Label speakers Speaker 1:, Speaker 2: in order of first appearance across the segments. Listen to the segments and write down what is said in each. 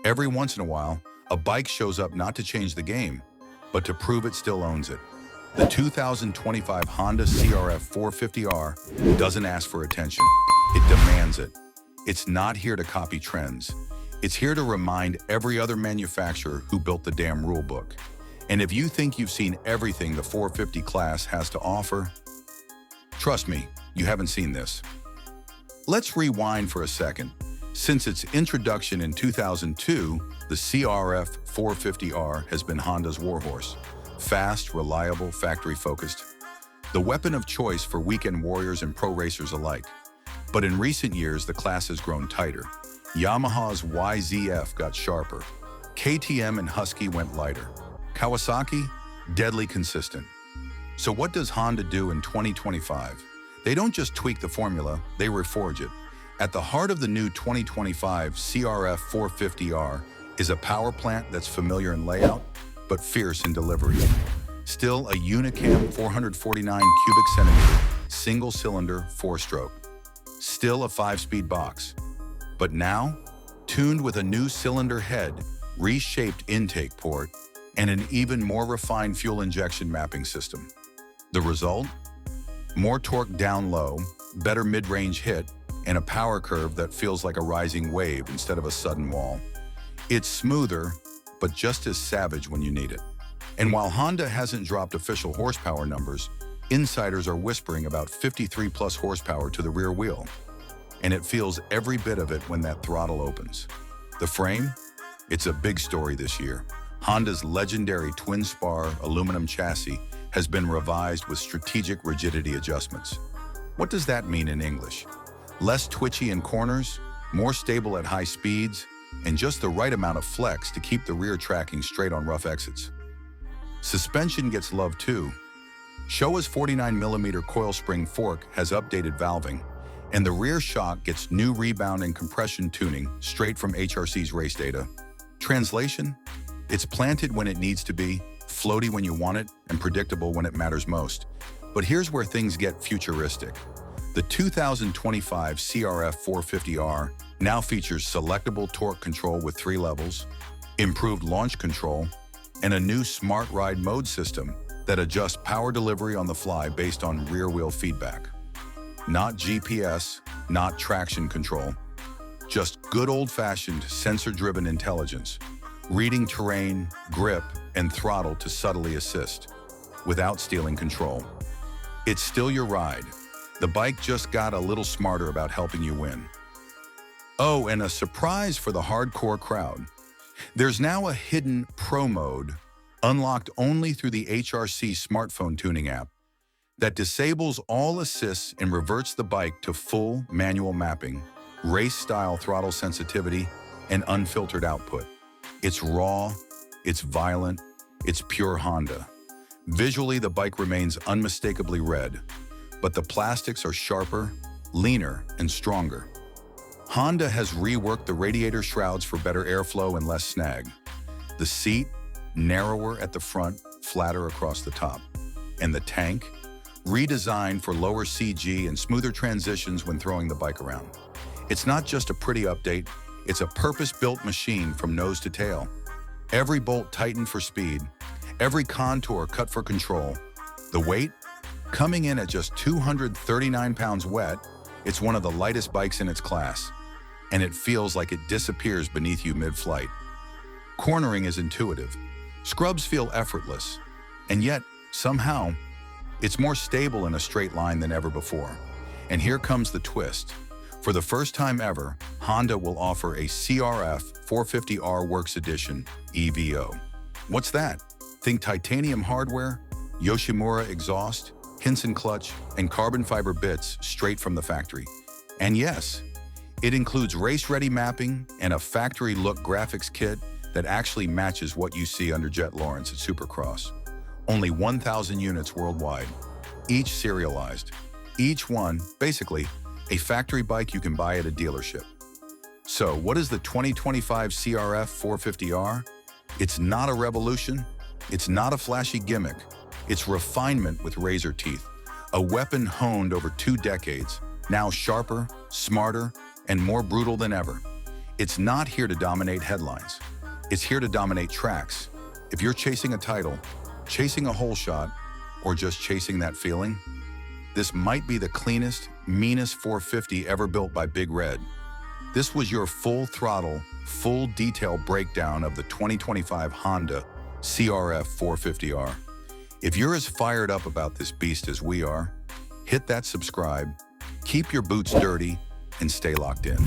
Speaker 1: Every once in a while, a bike shows up not to change the game, but to prove it still owns it. The 2025 Honda CRF450R doesn't ask for attention. It demands it. It's not here to copy trends. It's here to remind every other manufacturer who built the damn rule book. And if you think you've seen everything the 450 class has to offer, trust me, you haven't seen this. Let's rewind for a second. Since its introduction in 2002, the CRF450R has been Honda's warhorse. Fast, reliable, factory-focused. The weapon of choice for weekend warriors and pro racers alike. But in recent years, the class has grown tighter. Yamaha's YZF got sharper. KTM and Husky went lighter. Kawasaki, deadly consistent. So what does Honda do in 2025? They don't just tweak the formula, they reforge it. At the heart of the new 2025 CRF450R is a power plant that's familiar in layout, but fierce in delivery. Still a Unicam 449 cubic centimeter, single-cylinder, four-stroke. Still a 5-speed box. But now, tuned with a new cylinder head, reshaped intake port, and an even more refined fuel injection mapping system. The result? More torque down low, better mid-range hit, and a power curve that feels like a rising wave instead of a sudden wall. It's smoother, but just as savage when you need it. And while Honda hasn't dropped official horsepower numbers, insiders are whispering about 53+ horsepower to the rear wheel. And it feels every bit of it when that throttle opens. The frame? It's a big story this year. Honda's legendary twin-spar aluminum chassis has been revised with strategic rigidity adjustments. What does that mean in English? Less twitchy in corners, more stable at high speeds, and just the right amount of flex to keep the rear tracking straight on rough exits. Suspension gets love too. Showa's 49mm coil spring fork has updated valving, and the rear shock gets new rebound and compression tuning straight from HRC's race data. Translation? It's planted when it needs to be, floaty when you want it, and predictable when it matters most. But here's where things get futuristic. The 2025 CRF450R now features selectable torque control with 3 levels, improved launch control, and a new Smart Ride mode system that adjusts power delivery on the fly based on rear-wheel feedback. Not GPS, not traction control, just good old-fashioned sensor-driven intelligence, reading terrain, grip, and throttle to subtly assist, without stealing control. It's still your ride. The bike just got a little smarter about helping you win. Oh, and a surprise for the hardcore crowd. There's now a hidden Pro mode, unlocked only through the HRC smartphone tuning app, that disables all assists and reverts the bike to full manual mapping, race-style throttle sensitivity, and unfiltered output. It's raw, it's violent, it's pure Honda. Visually, the bike remains unmistakably red, but the plastics are sharper, leaner, and stronger. Honda has reworked the radiator shrouds for better airflow and less snag. The seat, narrower at the front, flatter across the top. And the tank, redesigned for lower CG and smoother transitions when throwing the bike around. It's not just a pretty update, it's a purpose-built machine from nose to tail. Every bolt tightened for speed, every contour cut for control. The weight? Coming in at just 239 pounds wet, it's one of the lightest bikes in its class, and it feels like it disappears beneath you mid-flight. Cornering is intuitive. Scrubs feel effortless, and yet, somehow, it's more stable in a straight line than ever before. And here comes the twist. For the first time ever, Honda will offer a CRF450R Works Edition EVO. What's that? Think titanium hardware, Yoshimura exhaust, Hinson clutch, and carbon fiber bits straight from the factory. And yes, it includes race-ready mapping and a factory-look graphics kit that actually matches what you see under Jet Lawrence at Supercross. Only 1,000 units worldwide, each serialized. Each one, basically, a factory bike you can buy at a dealership. So what is the 2025 CRF450R? It's not a revolution. It's not a flashy gimmick. It's refinement with razor teeth, a weapon honed over 2 decades, now sharper, smarter, and more brutal than ever. It's not here to dominate headlines. It's here to dominate tracks. If you're chasing a title, chasing a hole shot, or just chasing that feeling, this might be the cleanest, meanest 450 ever built by Big Red. This was your full throttle, full detail breakdown of the 2025 Honda CRF450R. If you're as fired up about this beast as we are, hit that subscribe, keep your boots dirty, and stay locked in.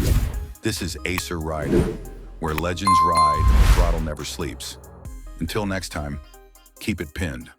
Speaker 1: This is Acer Rider, where legends ride and the throttle never sleeps. Until next time, keep it pinned.